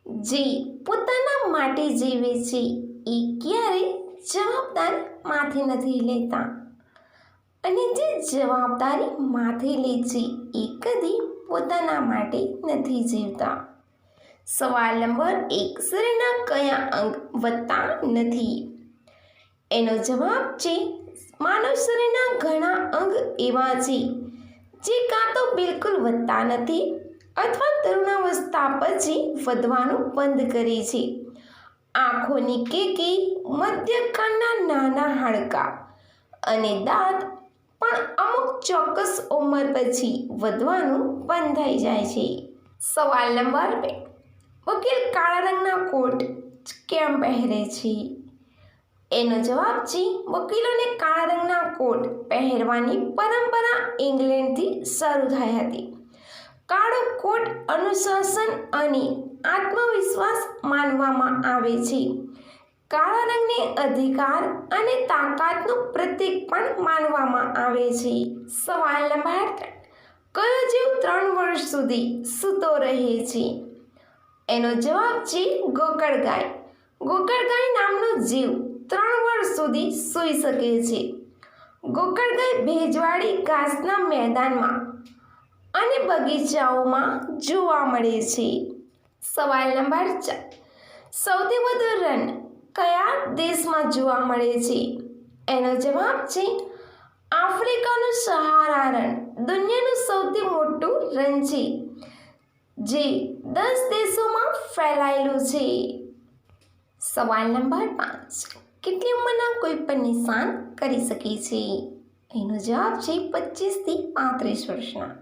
જે પોતાના માટે જીવે છે એ ક્યારેય જવાબદારી માથે નથી લેતા, અને જે જવાબદારી માથે લે છે એ કદી પોતાના માટે નથી જીવતા. સવાલ નંબર 1. શરીરના કયા અંગ વધતા નથી? એનો જવાબ છે માનવ શરીરના ઘણા અંગ એવા છે જે કાં તો બિલકુલ વધતા નથી અથવા તરુણાવસ્થા પછી વધવાનું બંધ કરે છે. આંખોની કેકી, મધ્ય કાનના નાના હાડકાં અને દાંત પણ અમુક ચોક્કસ ઉંમર પછી વધવાનું બંધ થઈ જાય છે. સવાલ નંબર 2. વકીલ કાળા રંગના કોટ કેમ પહેરે છે? એનો જવાબ છે વકીલોને કાળા રંગના કોટ પહેરવાની પરંપરા ઇંગ્લેન્ડથી શરૂ થઈ હતી. કાળો કોટ અનુશાસન અને આત્મવિશ્વાસ માનવામાં આવે છે. કાળા રંગને અધિકાર અને તાકાતનું પ્રતીક પણ માનવામાં આવે છે. સવાલ નંબર 3. કયો જીવ 3 વર્ષ સુધી સૂતો રહે છે? એનો જવાબ છે ગોકળગાય. ગોકળગાય નામનો જીવ 3 વર્ષ સુધી સૂઈ શકે છે. ગોકળગાય ભેજવાળી ઘાસના મેદાનમાં અને બગીચાઓમાં જોવા મળે છે. સવાલ નંબર 4. સૌથી વધુ રન કયા દેશમાં જોવા મળે છે? એનો જવાબ છે આફ્રિકાનું સહારા રણ દુનિયાનું સૌથી મોટું રણ છે, જે 10 દેશોમાં ફેલાયેલું છે. સવાલ નંબર 5. કેટલી ઉંમરના કોઈ પણ નિશાન કરી શકે છે? એનો જવાબ છે 25 થી 35 વર્ષના.